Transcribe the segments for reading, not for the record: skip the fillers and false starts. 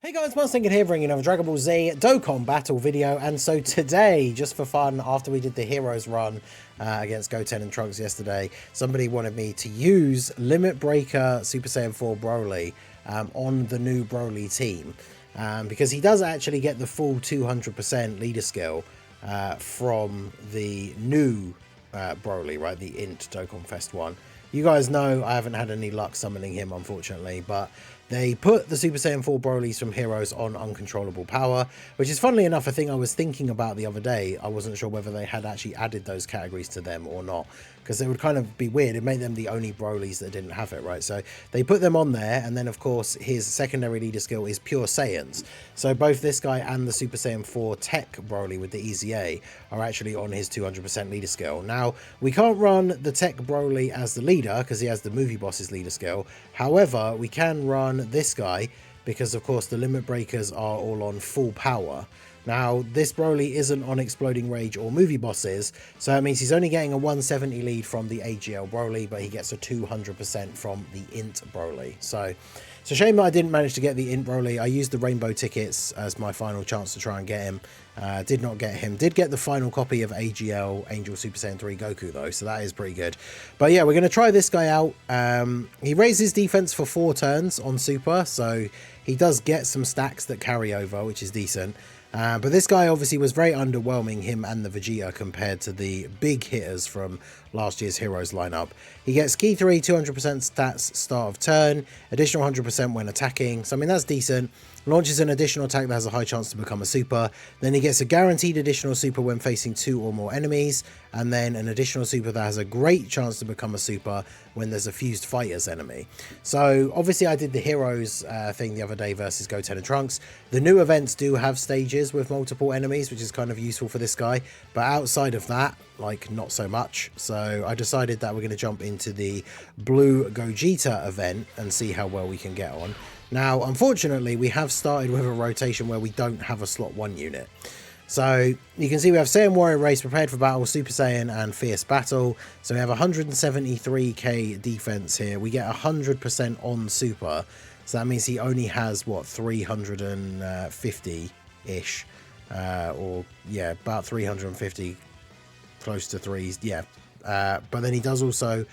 Hey guys, Mustang here bringing another Dragon Ball Z Dokkan battle video, and so today, just for fun, after we did the Heroes run against Goten and Trunks yesterday, somebody wanted me to use Limit Breaker Super Saiyan 4 Broly on the new Broly team, because he does actually get the full 200% leader skill from the new Broly, right, the INT Dokkan Fest one. You guys know I haven't had any luck summoning him, unfortunately, but they put the Super Saiyan 4 Brolys from Heroes on Uncontrollable Power, which is, funnily enough, a thing I was thinking about the other day. I wasn't sure whether they had actually added those categories to them or not, because it would kind of be weird. It made them the only Brolys that didn't have it, right? So they put them on there, and then, of course, his secondary leader skill is Pure Saiyans. So both this guy and the Super Saiyan 4 Tech Broly with the EZA are actually on his 200% leader skill. Now, we can't run the Tech Broly as the leader, because he has the movie boss's leader skill. However, we can run this guy because, of course, the limit breakers are all on full power. Now, this Broly isn't on Exploding Rage or movie bosses, so that means he's only getting a 170 lead from the AGL Broly, but he gets a 200% from the INT Broly. So it's a shame that I didn't manage to get the INT Broly. I used the rainbow tickets as my final chance to try and get him. Did not get him. Did get the final copy of AGL Angel Super Saiyan 3 Goku though, so that is pretty good. But yeah, we're going to try this guy out. He raises defense for 4 turns on Super, so he does get some stacks that carry over, which is decent. But this guy obviously was very underwhelming, him and the Vegeta, compared to the big hitters from last year's Heroes lineup. He gets Key 3, 200% stats start of turn, additional 100% when attacking, so I mean that's decent. Launches an additional attack that has a high chance to become a super. Then he gets a guaranteed additional super when facing 2 or more enemies, and then an additional super that has a great chance to become a super when there's a fused fighters enemy. So obviously I did the Heroes thing the other day versus Goten and Trunks. The new events do have stages with multiple enemies, which is kind of useful for this guy, but outside of that, like, not so much. So I decided that we're going to jump into the Blue Gogeta event and see how well we can get on. Now, unfortunately, we have started with a rotation where we don't have a slot 1 unit. So you can see we have Saiyan Warrior Race, Prepared for Battle, Super Saiyan, and Fierce Battle. So we have 173k defense here. We get 100% on Super. So that means he only has, what, 350-ish. Or, yeah, about 350, close to 3s. Yeah. But then he does also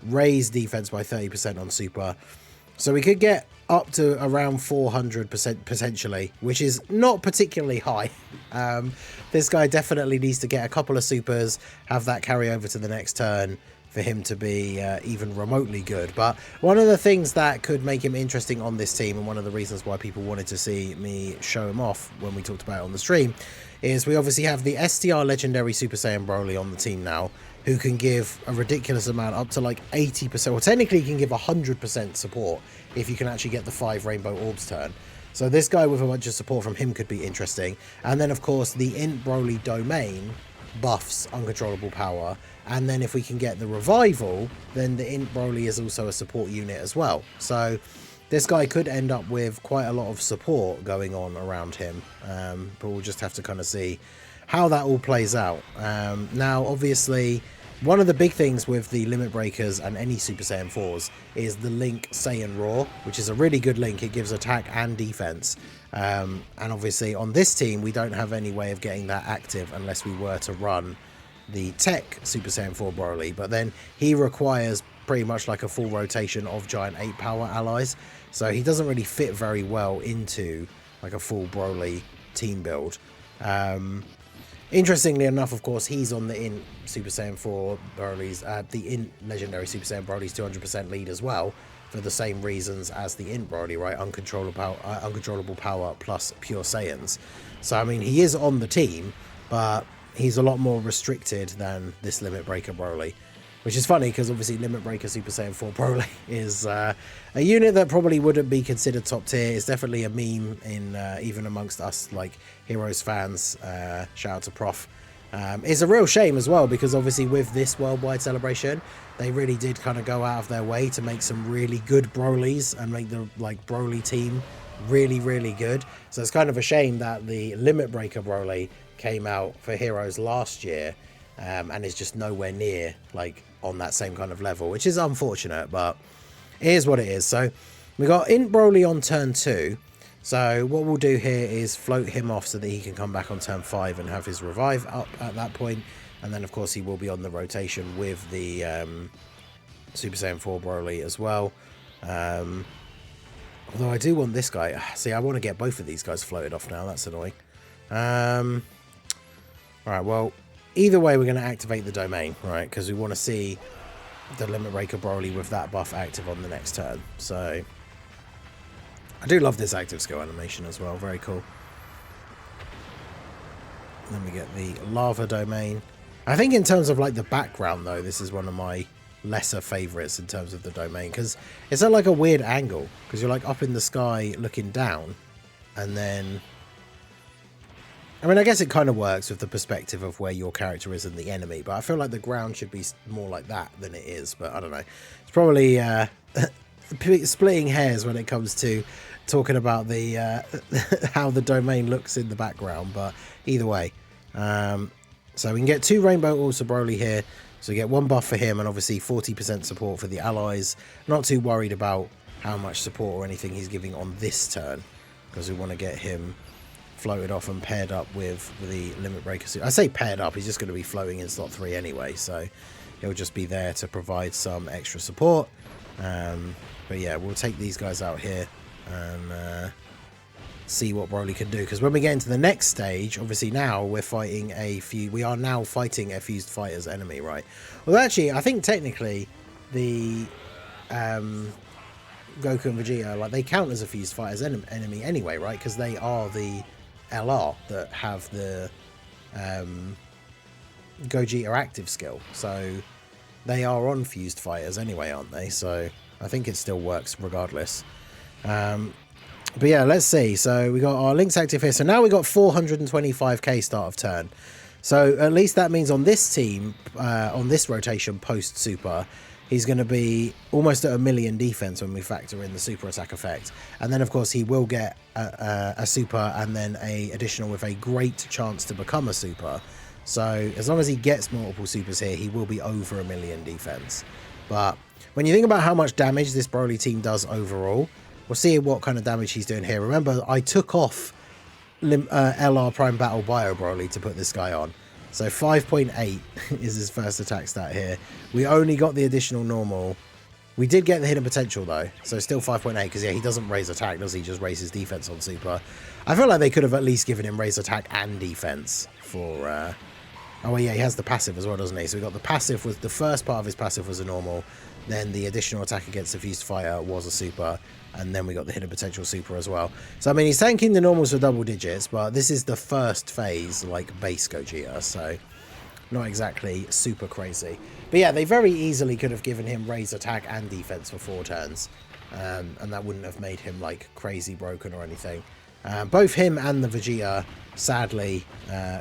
raise defense by 30% on Super. So we could get up to around 400% potentially, which is not particularly high. This guy definitely needs to get a couple of supers, have that carry over to the next turn for him to be even remotely good. But one of the things that could make him interesting on this team, and one of the reasons why people wanted to see me show him off when we talked about it on the stream, is we obviously have the STR Legendary Super Saiyan Broly on the team now, who can give a ridiculous amount, up to like 80%, well technically he can give 100% support if you can actually get the 5 Rainbow Orbs turn. So this guy with a bunch of support from him could be interesting. And then of course the INT Broly domain buffs Uncontrollable Power, and then if we can get the Revival, then the INT Broly is also a support unit as well. So this guy could end up with quite a lot of support going on around him, but we'll just have to kind of see how that all plays out. Now, obviously, one of the big things with the Limit Breakers and any Super Saiyan 4s is the link Saiyan Raw, which is a really good link. It gives attack and defense. And obviously, on this team, we don't have any way of getting that active unless we were to run the Tech Super Saiyan 4 Broly. But then he requires pretty much like a full rotation of Giant 8 power allies. So he doesn't really fit very well into like a full Broly team build. Interestingly enough, of course, he's on the INT Super Saiyan 4 Broly's, the INT Legendary Super Saiyan Broly's 200% lead as well, for the same reasons as the INT Broly, right? Uncontrollable power plus Pure Saiyans. So, I mean, he is on the team, but he's a lot more restricted than this Limit Breaker Broly. Which is funny, because obviously Limit Breaker Super Saiyan 4 Broly is a unit that probably wouldn't be considered top tier. It's definitely a meme in even amongst us, like, Heroes fans. Shout out to Prof. It's a real shame as well, because obviously with this worldwide celebration, they really did kind of go out of their way to make some really good Brolys and make the, like, Broly team really, really good. So it's kind of a shame that the Limit Breaker Broly came out for Heroes last year, and is just nowhere near, like, on that same kind of level, which is unfortunate, but it is what it is. So we got INT Broly on turn 2. So what we'll do here is float him off so that he can come back on turn 5 and have his revive up at that point. And then, of course, he will be on the rotation with the Super Saiyan 4 Broly as well. Although I do want this guy. See, I want to get both of these guys floated off now. That's annoying. Alright, well, either way, we're going to activate the domain, right? Because we want to see the Limit Breaker Broly with that buff active on the next turn. So I do love this active skill animation as well. Very cool. Then we get the lava domain. I think in terms of like the background though, this is one of my lesser favorites in terms of the domain, because it's at like a weird angle, because you're like up in the sky looking down, and then I mean, I guess it kind of works with the perspective of where your character is and the enemy, but I feel like the ground should be more like that than it is. But I don't know, it's probably splitting hairs when it comes to talking about the how the domain looks in the background. But either way, so we can get 2 Rainbow Orbs for Broly here. So we get 1 buff for him and obviously 40% support for the allies. Not too worried about how much support or anything he's giving on this turn, because we want to get him floated off and paired up with the Limit Breaker suit. I say paired up, he's just going to be floating in slot 3 anyway, so he'll just be there to provide some extra support. But yeah, we'll take these guys out here and see what Broly can do, because when we get into the next stage, obviously now we're fighting we are now fighting a fused fighter's enemy, right? Well, actually, I think technically the Goku and Vegeta, like, they count as a fused fighter's enemy anyway, right? Because they are the LR that have the Gogeta active skill, so they are on fused fighters anyway, aren't they? So I think it still works regardless. But yeah, let's see. So we got our links active here. So now we got 425k start of turn. So at least that means on this team, on this rotation post super, he's going to be almost at 1 million defense when we factor in the super attack effect. And then of course he will get a super and then a additional with a great chance to become a super. So as long as he gets multiple supers here, he will be over 1 million defense. But when you think about how much damage this Broly team does overall, we'll see what kind of damage he's doing here. Remember, I took off LR Prime Battle Bio Broly to put this guy on. So 5.8 is his first attack stat here. We only got the additional normal. We did get the hidden potential though, so still 5.8, because yeah, he doesn't raise attack, does he? Just raises defense on super. I feel like they could have at least given him raise attack and defense for... oh well, yeah, he has the passive as well, doesn't he? So we got the passive, was the first part of his passive was a normal, then the additional attack against the fused fighter was a super, and then we got the hidden potential super as well. So I mean, he's tanking the normals for double digits, but this is the first phase, like base Gogeta, so not exactly super crazy. But yeah, they very easily could have given him raise attack and defense for 4 turns, and that wouldn't have made him like crazy broken or anything. Both him and the Vegeta, sadly,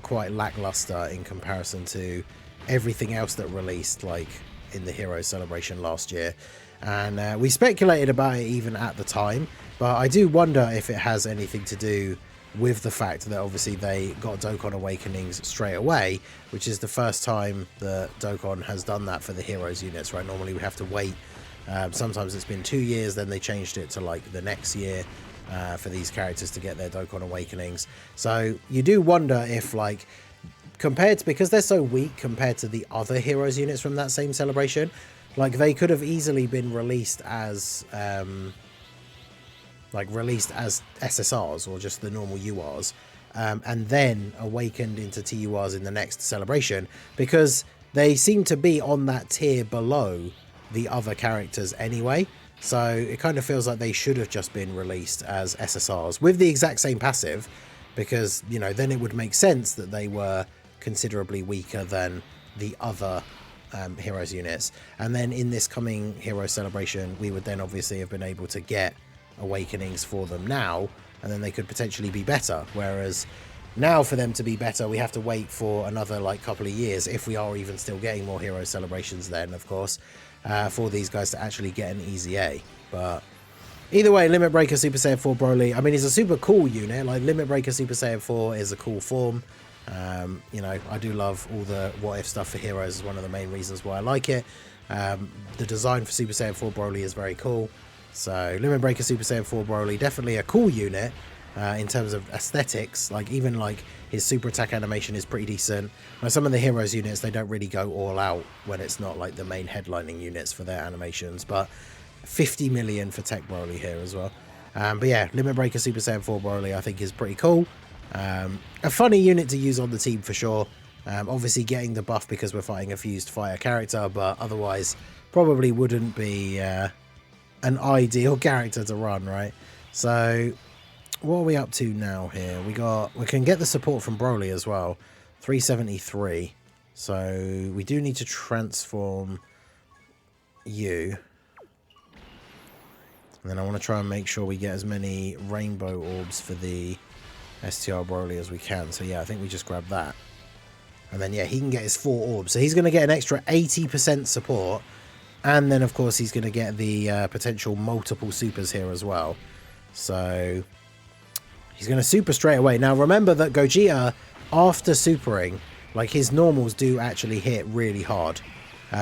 quite lackluster in comparison to everything else that released, like in the Heroes Celebration last year. And we speculated about it even at the time, but I do wonder if it has anything to do with the fact that obviously they got Dokkan Awakenings straight away, which is the first time that Dokkan has done that for the Heroes units, right? Normally we have to wait. Sometimes it's been 2 years, then they changed it to like the next year for these characters to get their Dokkan Awakenings. So you do wonder if, like, compared to, because they're so weak compared to the other Heroes units from that same celebration, like they could have easily been released as SSRs or just the normal URs, and then awakened into TURs in the next celebration, because they seem to be on that tier below the other characters anyway. So it kind of feels like they should have just been released as SSRs with the exact same passive, because, you know, then it would make sense that they were considerably weaker than the other Heroes units. And then in this coming Hero Celebration, we would then obviously have been able to get Awakenings for them now, and then they could potentially be better. Whereas now, for them to be better, we have to wait for another like couple of years, if we are even still getting more Hero Celebrations then, of course, for these guys to actually get an easy A. But either way, Limit Breaker Super Saiyan 4 Broly, I mean, he's a super cool unit. Like, Limit Breaker Super Saiyan 4 is a cool form. You know, I do love all the what if stuff for Heroes, is one of the main reasons why I like it. The design for Super Saiyan 4 Broly is very cool. So Limit Breaker Super Saiyan 4 Broly, definitely a cool unit. in terms of aesthetics. Like even like his super attack animation is pretty decent. Now some of the heroes units, they don't really go all out when it's not like the main headlining units for their animations, but 50 million for Tech Broly here as well. But yeah, Limit Breaker Super Saiyan 4 Broly I think is pretty cool. A funny unit to use on the team for sure. Obviously getting the buff because we're fighting a fused fire character, but otherwise probably wouldn't be an ideal character to run, right? So what are we up to now here? We can get the support from Broly as well. 373. So we do need to transform you. And then I want to try and make sure we get as many rainbow orbs for the STR Broly as we can. So yeah, I think we just grab that. And then yeah, he can get his 4 orbs. So he's going to get an extra 80% support. And then of course he's going to get the potential multiple supers here as well. So he's going to super straight away. Now remember that Gogeta, after supering, like his normals do actually hit really hard.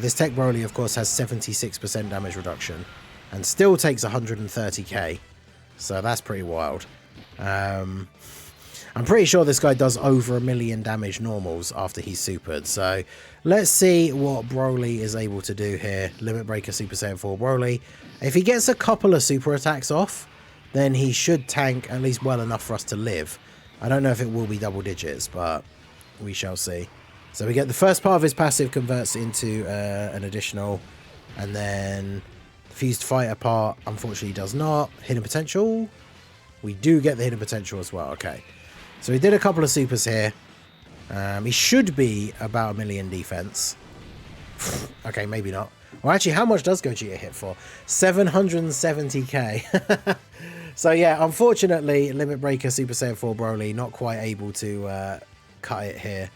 This Tech Broly of course has 76% damage reduction. And still takes 130k. So that's pretty wild. I'm pretty sure this guy does over 1 million damage normals after he's supered. So let's see what Broly is able to do here. Limit Breaker Super Saiyan 4 Broly. If he gets a couple of super attacks off, then he should tank at least well enough for us to live. I don't know if it will be double digits, but we shall see. So we get the first part of his passive converts into an additional, and then Fused Fighter part, unfortunately, does not. Hidden Potential. We do get the Hidden Potential as well. Okay. So he did a couple of supers here. He should be about 1 million defense. Okay, maybe not. Well, actually, how much does Gogeta hit for? 770k. So yeah, unfortunately, Limit Breaker Super Saiyan 4 Broly not quite able to cut it here.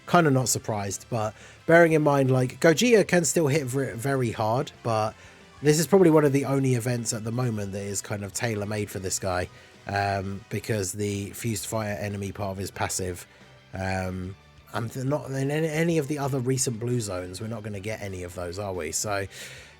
Kind of not surprised, but bearing in mind, like, Gogeta can still hit very hard, but this is probably one of the only events at the moment that is kind of tailor-made for this guy, because the Fused Fire enemy part of his passive, and not in any of the other recent blue zones, we're not going to get any of those, are we? So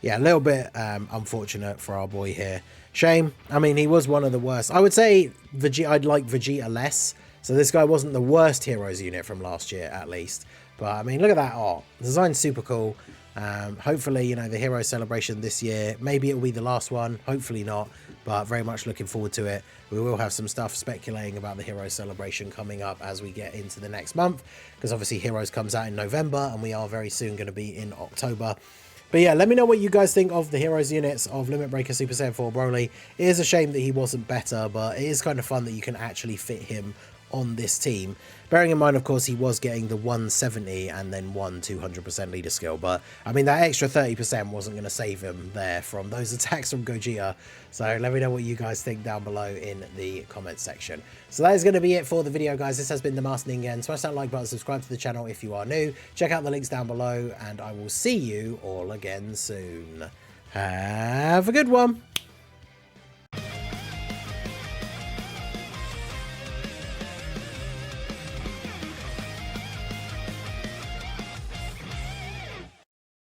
yeah, a little bit unfortunate for our boy here. Shame. I mean, he was one of the worst. I would say I'd like Vegeta less. So this guy wasn't the worst Heroes unit from last year, at least. But, I mean, look at that art. The design's super cool. Hopefully, you know, the Hero Celebration this year, maybe it will be the last one. Hopefully not. But very much looking forward to it. We will have some stuff speculating about the Hero Celebration coming up as we get into the next month. Because, obviously, Heroes comes out in November, and we are very soon going to be in October. But yeah, let me know what you guys think of the Heroes units of Limit Breaker Super Saiyan 4 Broly. It is a shame that he wasn't better, but it is kind of fun that you can actually fit him on this team. Bearing in mind, of course, he was getting the 170 and then 200% leader skill, but I mean, that extra 30% wasn't going to save him there from those attacks from Gogeta. So let me know what you guys think down below in the comments section. So that is going to be it for the video, guys. This has been the Master Ningen. Smash that like button, subscribe to the channel if you are new, check out the links down below, and I will see you all again soon. Have a good one.